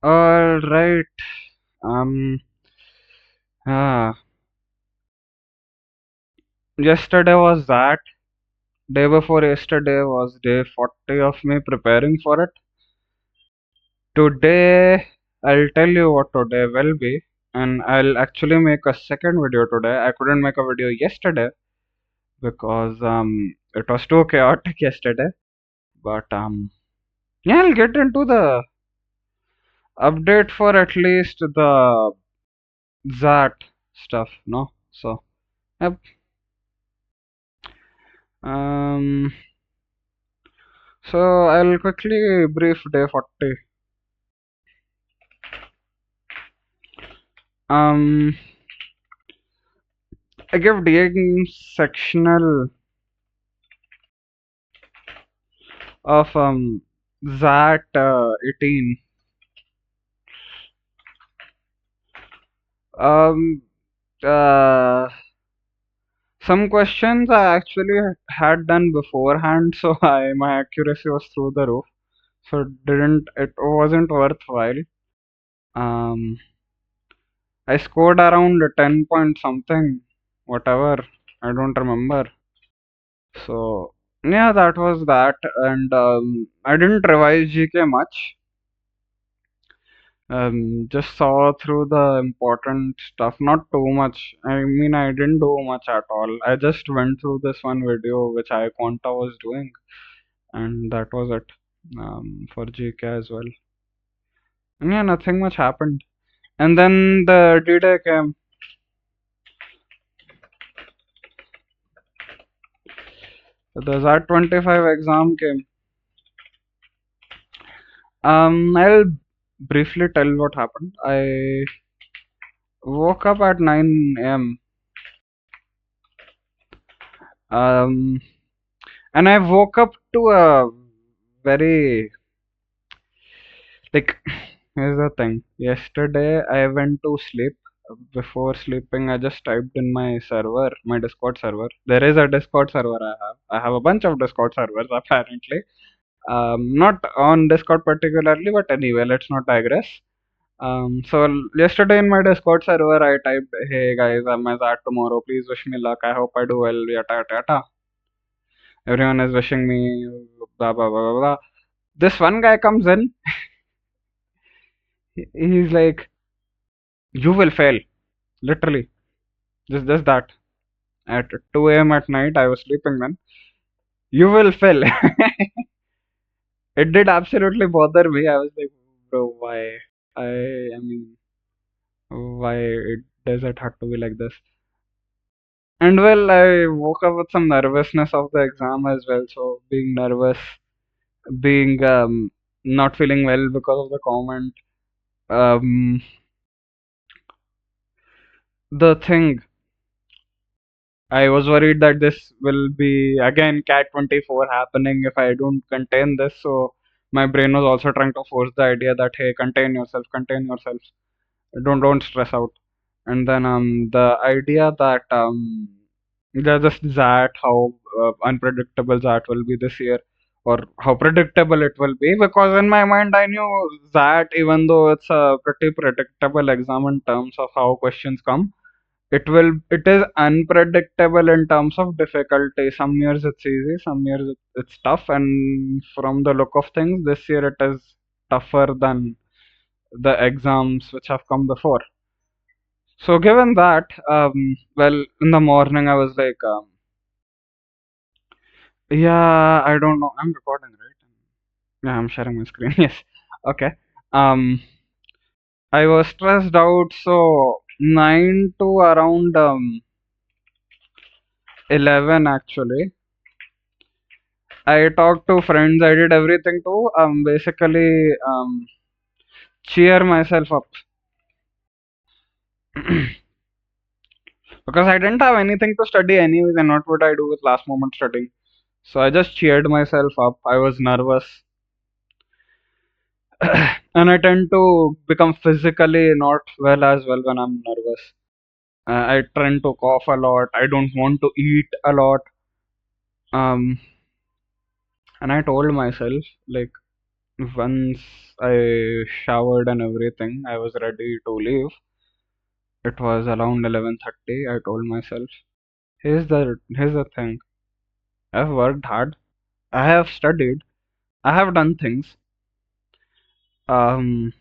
All right. Um. Ah. Yesterday was that. Day before yesterday was day 40 of me preparing for it. Today, I'll tell you what today will be, and I'll actually make a second video today. I couldn't make a video yesterday because it was too chaotic yesterday. But yeah, I'll get into the update for at least the XAT stuff, no? So, yep. Um, so I'll quickly brief day 40. Um, I give DA sectional of XAT 18. Um, uh, some questions I actually had done beforehand, so my accuracy was through the roof. So it wasn't worthwhile. Um, I scored around 10 point something, whatever. I don't remember. So yeah, that was that, and I didn't revise GK much. Just saw through the important stuff, not too much. I mean, I didn't do much at all. I just went through this one video which I Quanta was doing, and that was it. For GK as well. And yeah, nothing much happened. And then the D-Day came. The Z25 exam came. I'll briefly tell what happened. I woke up at 9 a.m. Um, and I woke up to a very like here's the thing. Yesterday I went to sleep. Before sleeping, I just typed in my server, my Discord server. There is a Discord server I have. I have a bunch of Discord servers apparently. Not on Discord particularly, but anyway, let's not digress. Yesterday in my Discord server, I typed, "Hey guys, I'm at tomorrow. Please wish me luck. I hope I do well." Yata yata yata. Everyone is wishing me blah blah blah blah blah. This one guy comes in. He's like, "You will fail." Literally, just that. At 2 a.m. at night, I was sleeping then. You will fail. It did absolutely bother me. I was like, bro, why? I mean, why does it have to be like this? And well, I woke up with some nervousness of the exam as well. So being nervous, being not feeling well because of the comment. Um, the thing I was worried that this will be again Cat 24 happening if I don't contain this. So my brain was also trying to force the idea that hey, contain yourself, don't stress out. And then the idea that there's just that how unpredictable that will be this year, or how predictable it will be, because in my mind I knew that even though it's a pretty predictable exam in terms of how questions come, it is unpredictable in terms of difficulty. Some years it's easy, some years it's tough, and from the look of things, this year it is tougher than the exams which have come before. So given that, well, in the morning I was like, yeah, I don't know. I'm recording, right? Yeah, I'm sharing my screen. Yes. Okay. Um, I was stressed out, so 9 to around 11 actually. I talked to friends. I did everything to basically cheer myself up because I didn't have anything to study anyways, and what would I do with last moment studying? So I just cheered myself up. I was nervous. And I tend to become physically not well as well when I'm nervous. I tend to cough a lot. I don't want to eat a lot. Um, and I told myself like once. I showered and everything. I was ready to leave. It was around 11:30. I told myself, here's the thing. I've worked hard. I have studied. I have done things. Um,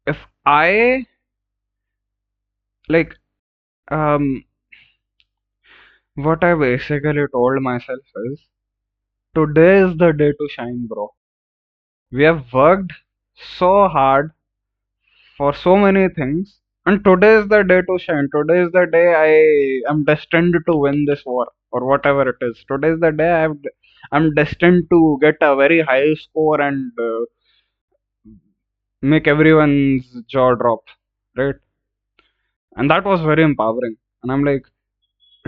if I like, um, what I basically told myself is, today is the day to shine, bro. We have worked so hard for so many things, and today is the day to shine. Today is the day I am destined to win this war, or whatever it is. Today is the day I'm destined to get a very high score and make everyone's jaw drop, right? And that was very empowering. And I'm like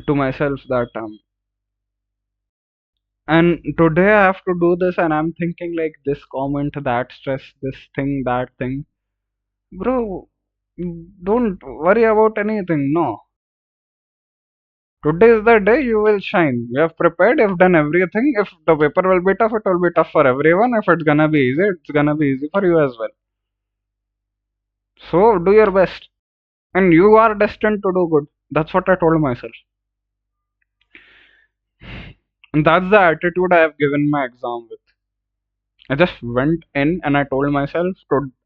to myself that and today I have to do this, and I'm thinking like this comment, that stress, this thing, that thing. Bro, don't worry about anything. No. Today is the day you will shine. You have prepared, you've done everything. If the paper will be tough, it will be tough for everyone. If it's gonna be easy, it's gonna be easy for you as well. So do your best. And you are destined to do good. That's what I told myself. And that's the attitude I have given my exam with. I just went in and I told myself,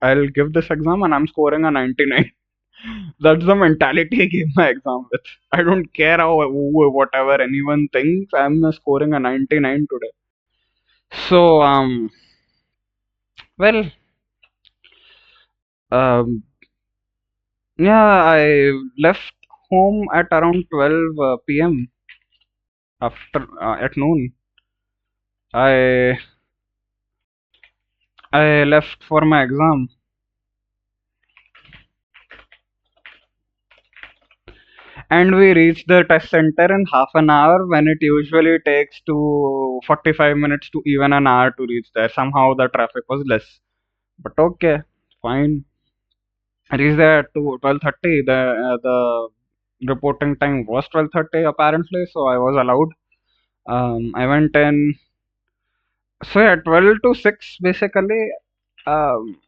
I'll give this exam and I'm scoring a 99. That's the mentality I gave my exam with. I don't care how whatever anyone thinks. I'm scoring a 99 today. So well, um, yeah, I left home at around 12 p.m. after at noon. I I left for my exam. And we reached the test center in half an hour when it usually takes to 45 minutes to even an hour to reach there. Somehow the traffic was less. But okay, fine. I reached there at 12:30. The reporting time was 12:30 apparently, so I was allowed. I went in. So yeah, 12 to 6 basically. Um,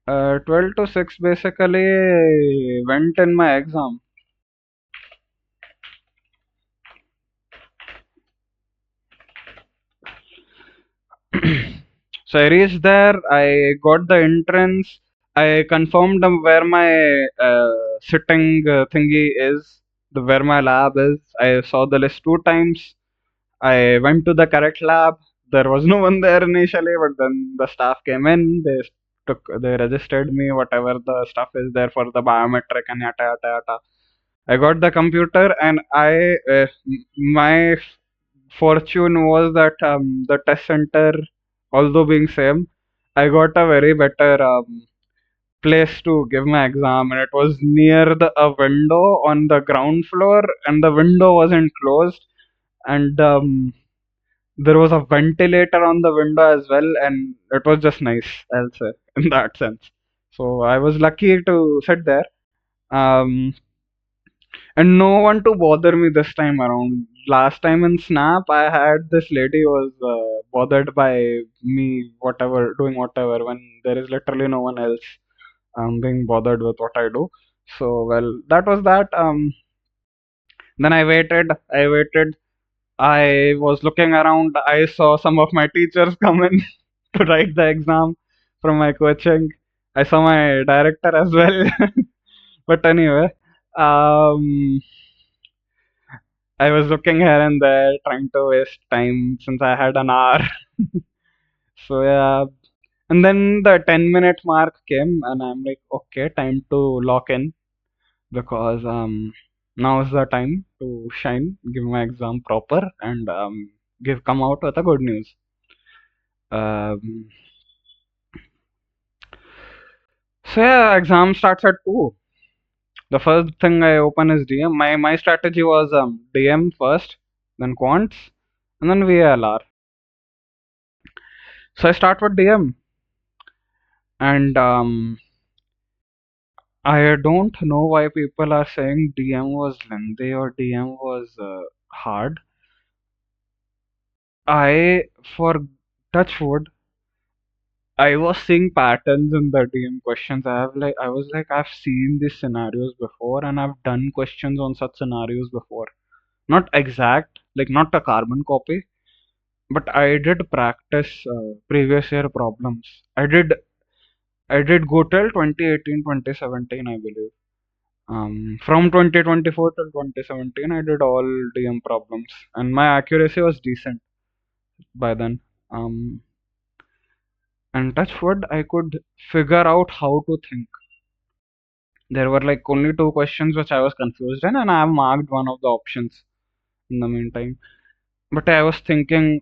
12 to 6 basically went in my exam. So I reached there, I got the entrance, I confirmed where my sitting thingy is, where my lab is. I saw the list two times. I went to the correct lab. There was no one there initially, but then the staff came in. They registered me, whatever the stuff is there for the biometric and yata yata yata. I got the computer, and my fortune was that the test center, although being same, I got a very better place to give my exam, and it was near a window on the ground floor, and the window wasn't closed, and there was a ventilator on the window as well, and it was just nice, I'll say, in that sense. So I was lucky to sit there. Um, and no one to bother me this time around. Last time in Snap, I had this lady was bothered by me, whatever, doing whatever, when there is literally no one else being bothered with what I do. So, well, that was that. Then I waited. I was looking around. I saw some of my teachers come in to write the exam from my coaching. I saw my director as well. But anyway, um, I was looking here and there, trying to waste time since I had an hour. So yeah, and then the 10-minute mark came, and I'm like, okay, time to lock in because now is the time to shine, give my exam proper, and give come out with a good news. Um, so yeah, exam starts at 2. The first thing I open is DM. My strategy was DM first, then quants, and then VLR. So I start with DM, and I don't know why people are saying DM was lengthy or DM was hard. I, for touch wood, I was seeing patterns in the DM questions. I was like, I've seen these scenarios before, and I've done questions on such scenarios before. Not exact, like not a carbon copy, but I did practice previous year problems. I did go till 2018, 2017, I believe. From 2024 till 2017, I did all DM problems, and my accuracy was decent by then. Um, and touch wood, I could figure out how to think. There were like only two questions which I was confused in, and I have marked one of the options in the meantime. But I was thinking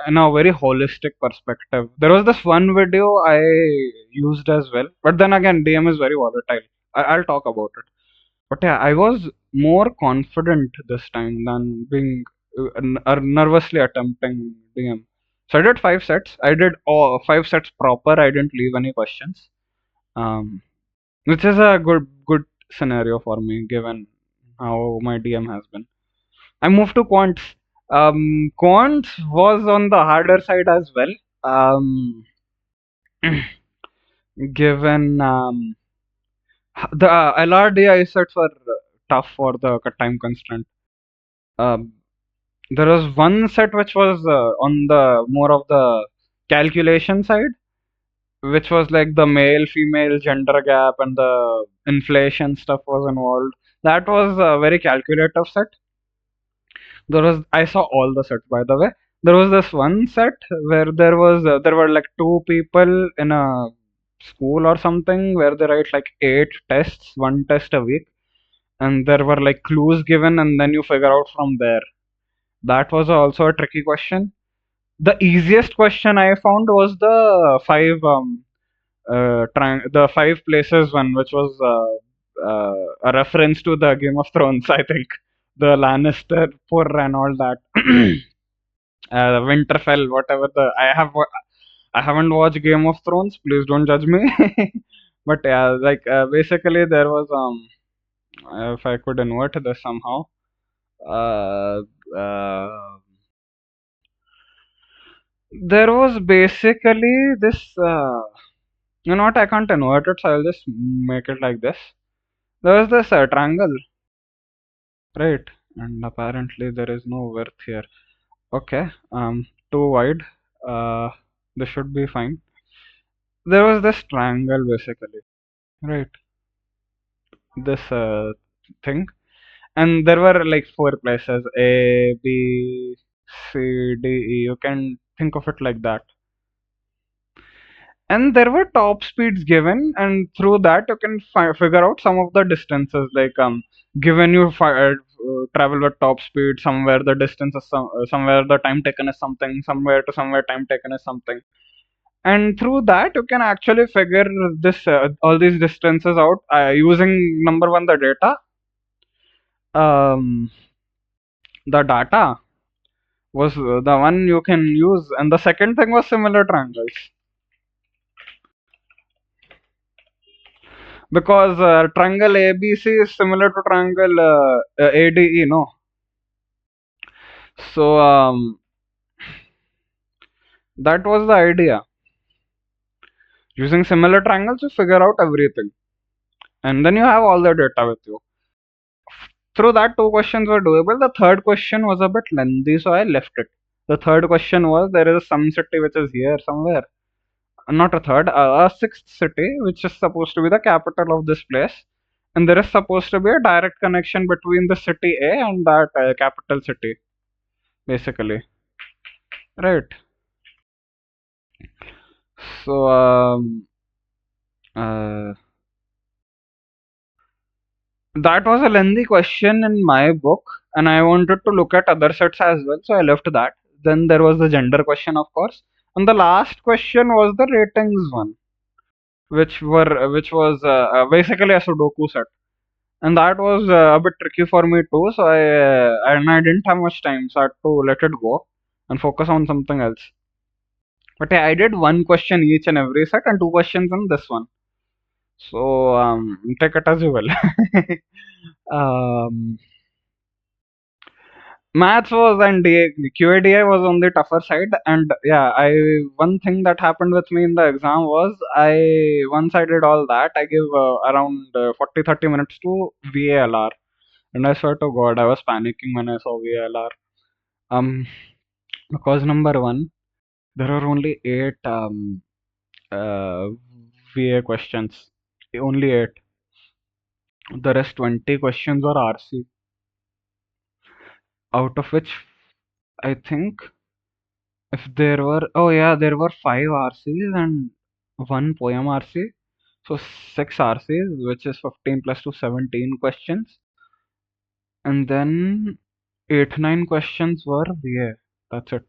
in a very holistic perspective. There was this one video I used as well, but then again, DM is very volatile. I'll talk about it. But yeah, I was more confident this time than being nervously attempting DM. So I did 5 sets. I did all 5 sets proper. I didn't leave any questions. Um, which is a good scenario for me given how my DM has been. I moved to quants. Quants was on the harder side as well. Um, given the LRDI sets were tough for the time constraint. Um, there was one set which was on the more of the calculation side, which was like the male female gender gap and the inflation stuff was involved. That was a very calculative set. I saw all the sets by the way. There was this one set where there were like two people in a school or something where they write like 8 tests, one test a week, and there were like clues given, and then you figure out from there. That was also a tricky question. The easiest question I found was the 5 places one, which was a reference to the Game of Thrones. I think the Lannister poor and all that. Winterfell, whatever I haven't watched Game of Thrones. Please don't judge me. But yeah, like basically there was if I could invert this somehow. Uh, uh, there was basically this. You know what? I can't invert it, so I'll just make it like this. There was this triangle, right? And apparently there is no width here. Okay, too wide. Uh, this should be fine. There was this triangle basically, right? This thing, and there were like 4 places: A, B, C, D, E. You can think of it like that. And there were top speeds given, and through that you can figure out some of the distances. Like given you travel with top speed, somewhere the distance is somewhere the time taken is something, somewhere to somewhere time taken is something. And through that you can actually figure this all these distances out using number one um, the data was the one you can use, and the second thing was similar triangles, because triangle ABC is similar to triangle ADE, no? So that was the idea. Using similar triangles to figure out everything, and then you have all the data with you. Through that, 2 questions were doable. The third question was a bit lengthy, so I left it. The third question was there is some city which is here somewhere. Not a third, a sixth city which is supposed to be the capital of this place. And there is supposed to be a direct connection between the city A and that capital city, basically. Right. So, uh, that was a lengthy question in my book, and I wanted to look at other sets as well, so I left that. Then there was the gender question, of course, and the last question was the ratings one, which was basically a Sudoku set, and that was a bit tricky for me too. So I didn't have much time, so I had to let it go and focus on something else. But yeah, I did one question each and every set and 2 questions in this one. So take it as you will. um, Maths was and QADI was on the tougher side, and yeah, I one thing that happened with me in the exam was I once I did all that, I gave around 40-30 minutes to VALR, and I swear to God, I was panicking when I saw VALR. Um, because number one, there are only eight uh, VA questions, only eight. The rest 20 questions were RC, out of which I think if there were, oh yeah, there were five RCs and one poem RC. So six RCs, which is 15 plus 2, 17 questions. And then 8, 9 questions were VA. That's it.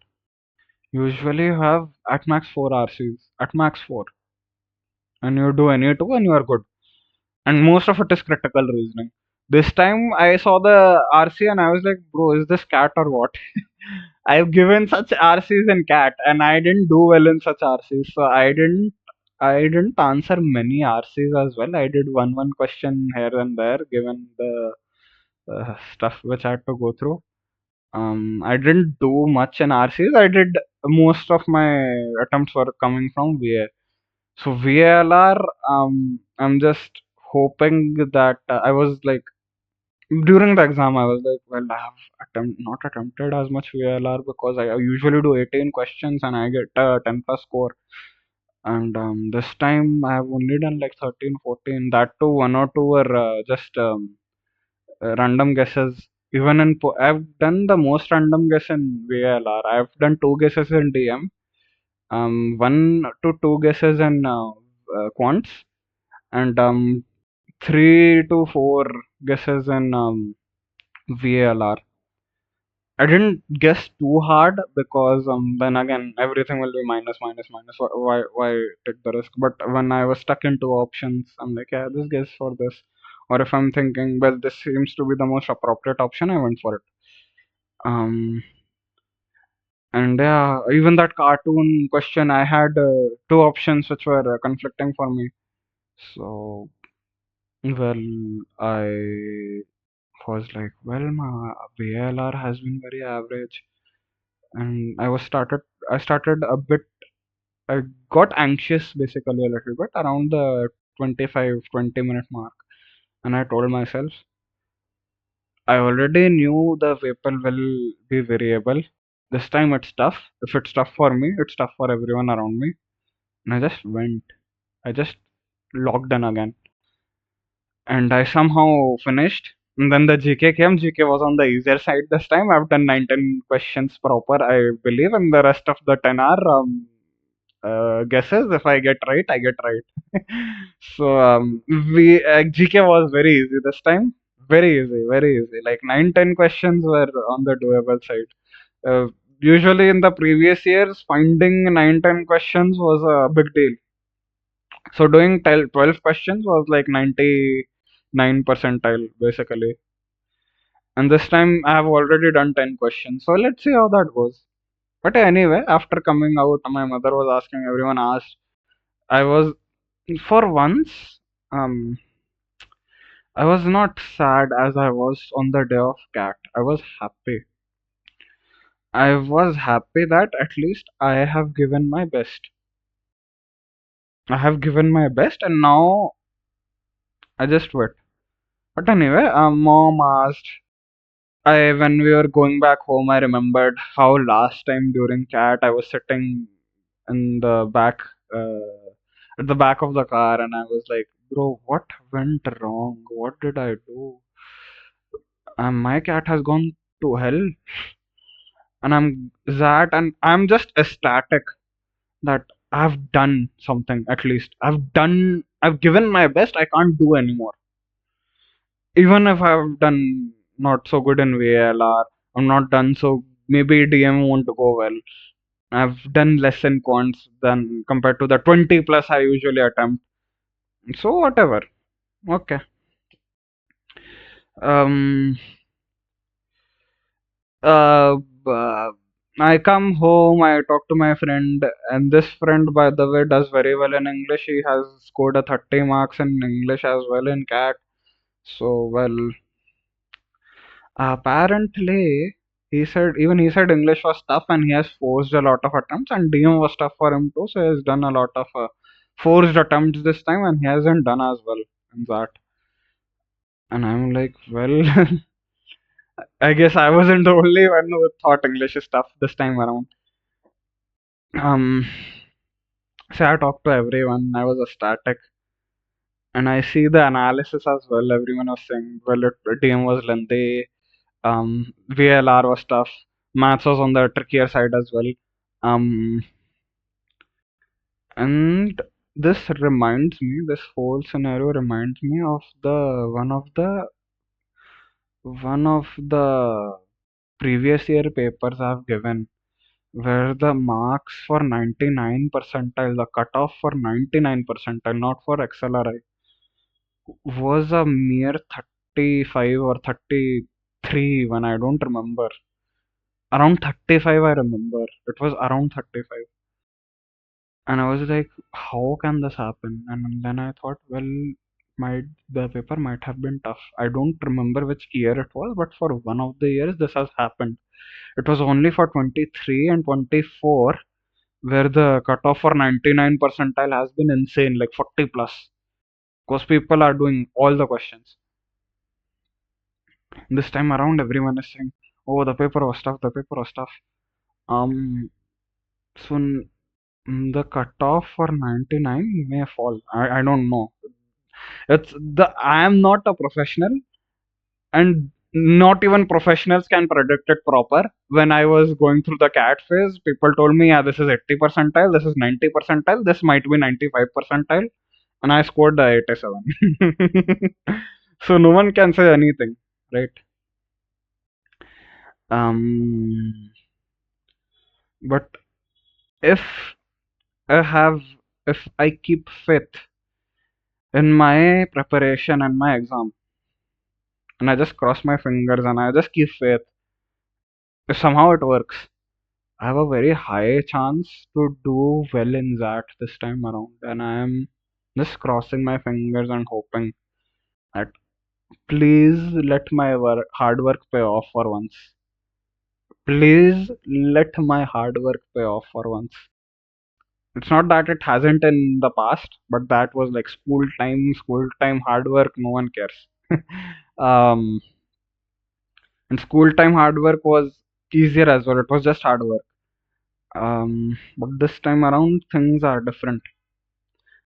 Usually you have at max 4 RCs. At max 4. And you do any two and you are good. And most of it is critical reasoning. This time I saw the RC and I was like, bro, is this cat or what? I've given such RCs in cat and I didn't do well in such RCs. So I didn't answer many RCs as well. I did one question here and there given the stuff which I had to go through. I didn't do much in RCs. I did most of my attempts were coming from VA. So VLR, I'm just hoping that I was like during the exam, I was like, well, I have not attempted as much VLR because I usually do 18 questions and I get a 10 plus score. And this time I have only done like 13, 14. That too, one or two were just random guesses. Even I've done the most random guess in VLR. I've done two guesses in DM, one to two guesses in quants, and three to four guesses in VLR. I didn't guess too hard because then again everything will be minus minus minus. Why take the risk? But when I was stuck into options, I'm like, yeah, this guess for this. Or if I'm thinking, well, this seems to be the most appropriate option, I went for it. Um, and yeah, even that cartoon question, I had two options which were conflicting for me. So, well, I was like, well, my VLR has been very average, and I started a bit. I got anxious basically a little bit around the 25-20 minute mark, and I told myself, I already knew the people will be variable. This time it's tough. If it's tough for me, it's tough for everyone around me. And I just went. I just logged in again. And I somehow finished. And then the GK came. GK was on the easier side this time. I've done 19 questions proper, I believe, and the rest of the 10 are guesses. If I get right, I get right. So we GK was very easy this time. Very easy, very easy. Like 9-10 questions were on the doable side. Uh, Usually in the previous years, finding 9-10 questions was a big deal. So doing 12 questions was like 99 percentile basically. And this time I have already done 10 questions. So let's see how that goes. But anyway, after coming out, my mother was asking, everyone asked. I was, for once, I was not sad as I was on the day of cat. I was happy. I was happy that at least I have given my best. I have given my best and now I just wait. But anyway, mom asked, when we were going back home, I remembered how last time during cat I was sitting in the back, at the back of the car, and I was like, bro, what went wrong? What did I do? My cat has gone to hell, and I'm just ecstatic that I've done something at least. I've given my best. I can't do anymore. Even if I've done not so good in VLR, I'm not done so maybe DM won't go well. I've done less in quants than compared to the 20 plus I usually attempt. So whatever. Okay. Um. Uh. uh, I come home. I talk to my friend, and this friend, by the way, does very well in English. He has scored a 30 marks in English as well in CAT. So well, apparently. he said English was tough and he has forced a lot of attempts, and DM was tough for him too, so he has done a lot of forced attempts this time and he hasn't done as well in that. And I'm like, well, I guess I wasn't the only one who thought English is tough this time around. Um, so I talked to everyone. I was a static, and I see the analysis as well. Everyone was saying, well, DM was lengthy. VLR was tough. Maths was on the trickier side as well. Um, and this whole scenario reminds me of the one of the previous year papers I've given, where the marks for 99 percentile, the cutoff for 99 percentile, not for XLRI, was a mere 35 or 33 when I don't remember. Around 35, I remember. It was around 35. And I was like, how can this happen? And then I thought, well, might the paper might have been tough. I don't remember which year it was, but for one of the years this has happened. It was only for 23 and 24 where the cutoff for 99 percentile has been insane, like 40 plus. Because people are doing all the questions. This time around, everyone is saying, "Oh, the paper was tough. The paper was tough." Um, so the cutoff for 99 may fall. I don't know. It's the I am not a professional, and not even professionals can predict it proper. When I was going through the cat phase, people told me, "Yeah, this is 80 percentile. This is 90 percentile. This might be 95 percentile," and I scored the 87. So no one can say anything, right? Um, but if I have, if I keep faith in my preparation and my exam, and I just cross my fingers and I just keep faith, if somehow it works, I have a very high chance to do well in that this time around. And I am just crossing my fingers and hoping that please let my hard work pay off for once. Please let my hard work pay off for once. It's not that it hasn't in the past, but that was like school time hard work, no one cares. um, and school time hard work was easier as well, it was just hard work. But this time around, things are different.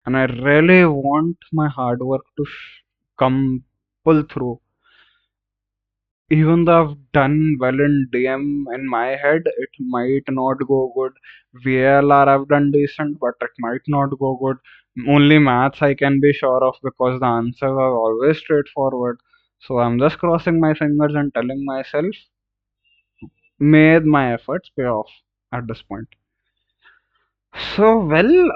And I really want my hard work to come pull through. Even though I've done well in DM in my head, it might not go good. VLR I've done decent, but it might not go good. Only maths I can be sure of because the answers are always straightforward. So I'm just crossing my fingers and telling myself, may my efforts pay off at this point. So well,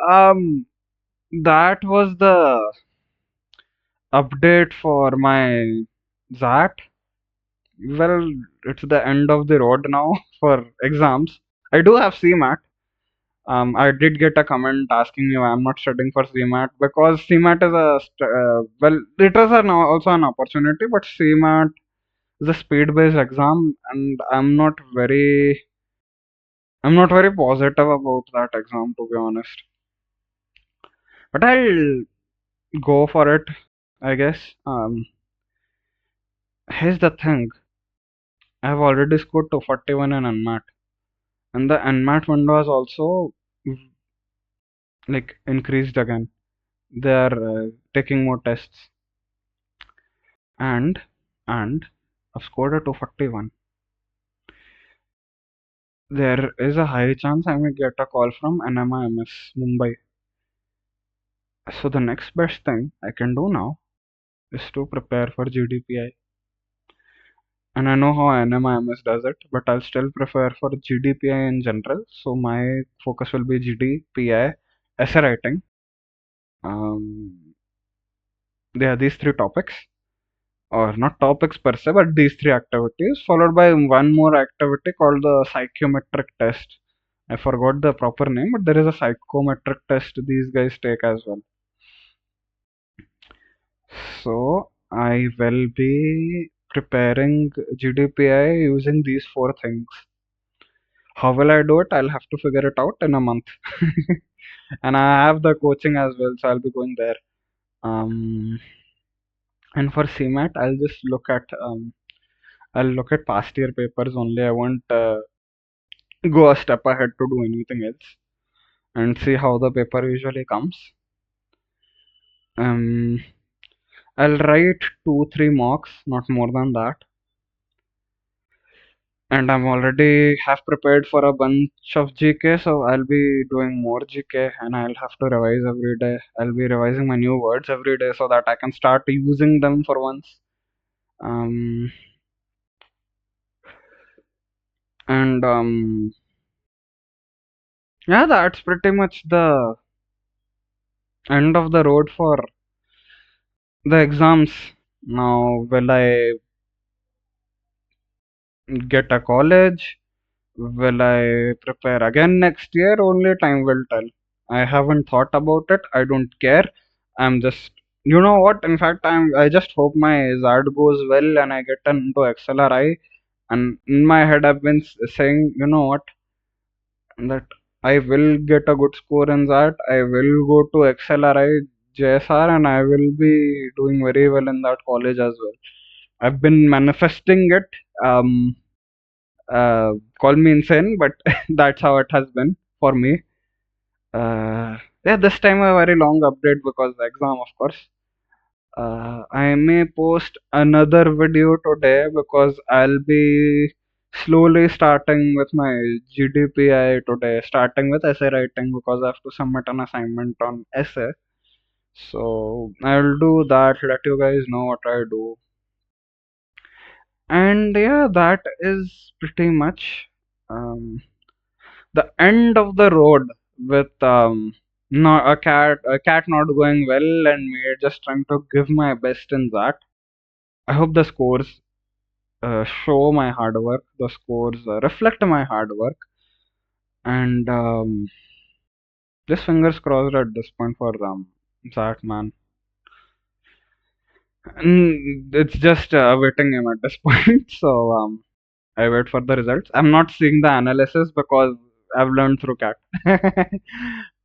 that was the update for my XAT. Well, it's the end of the road now for exams. I do have CMAT. I did get a comment asking me why I'm not studying for CMAT because CMAT is well, it is also an opportunity, but CMAT is a speed-based exam, and I'm not very positive about that exam to be honest. But I'll go for it, I guess. Here's the thing: I've already scored 241 in Unmat, and the Unmat window has also like increased again. They are taking more tests, and and I've scored a 241. There is a high chance I may get a call from NMIMS Mumbai. So the next best thing I can do now is to prepare for GDPI. And I know how NMIMS does it, but I'll still prefer for GDPI in general. So my focus will be GDPI, essay writing. There are these three topics, or not topics per se, but these three activities, followed by one more activity called the psychometric test. I forgot the proper name, but there is a psychometric test these guys take as well. So I will be preparing GDPI using these four things. How will I do it? I'll have to figure it out in a month. And I have the coaching as well, so I'll be going there. Um, and for CMAT, I'll look at past year papers only. I won't go a step ahead to do anything else and see how the paper usually comes. Um, I'll write 2, 3 mocks, not more than that. And I'm already half prepared for a bunch of GK, so I'll be doing more GK and I'll have to revise every day. I'll be revising my new words every day so that I can start using them for once. Um, and yeah, that's pretty much the end of the road for the exams. Now, will I get a college? Will I prepare again next year? Only time will tell. I haven't thought about it. I don't care. I'm just, you know what? In fact, I just hope my XAT goes well and I get into XLRI. And in my head, I've been saying, you know what? That I will get a good score in that. I will go to XLRI, JSR, and I will be doing very well in that college as well. I've been manifesting it. Um, uh, Call me insane, but that's how it has been for me. Yeah, this time a very long update because the exam, of course. I may post another video today because I'll be slowly starting with my GDPI today, starting with essay writing because I have to submit an assignment on essay. So I'll do that, let you guys know what I do. And yeah, that is pretty much um, the end of the road with not a cat not going well and me just trying to give my best in that. I hope the scores show my hard work. The scores reflect my hard work, and just fingers crossed at this point for that man. And it's just awaiting him at this point. So I wait for the results. I'm not seeing the analysis because I've learned through cat.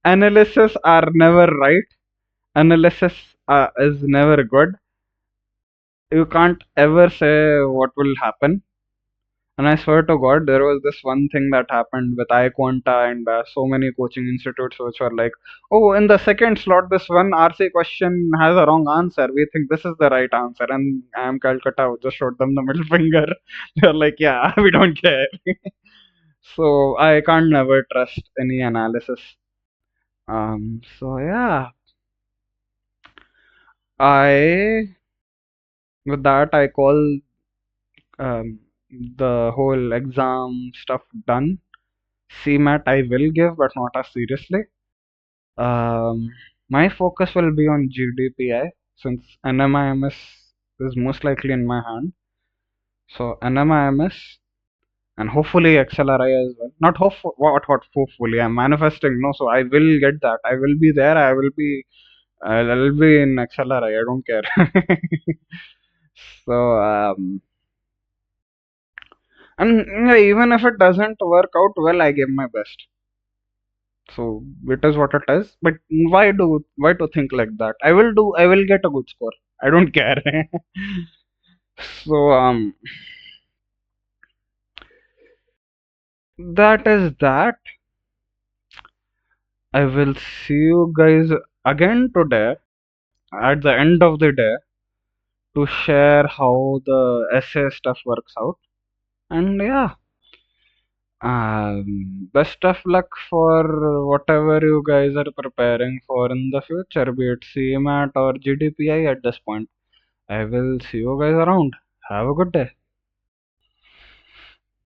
Analysis are never right. Analysis is never good. You can't ever say what will happen. And I swear to God, there was this one thing that happened with iQuanta and so many coaching institutes which were like, oh, in the second slot, this one RC question has a wrong answer. We think this is the right answer. And I am Calcutta, just showed them the middle finger. They're like, yeah, we don't care. So I can't never trust any analysis. So yeah, I with that I call um, the whole exam stuff done. CMAT I will give, but not as seriously. Um, my focus will be on GDPI since NMIMS is most likely in my hand. So NMIMS and hopefully XLRI as well. Not what hopefully I'm manifesting. No, so I will get that. I will be there. I'll be in XLRI. I don't care. So and yeah, even if it doesn't work out well, I give my best. So it is what it is. But why to think like that? I will get a good score. I don't care. So that is that. I will see you guys again today at the end of the day to share how the essay stuff works out. And yeah, best of luck for whatever you guys are preparing for in the future, be it CMAT or GDPI at this point. I will see you guys around. Have a good day.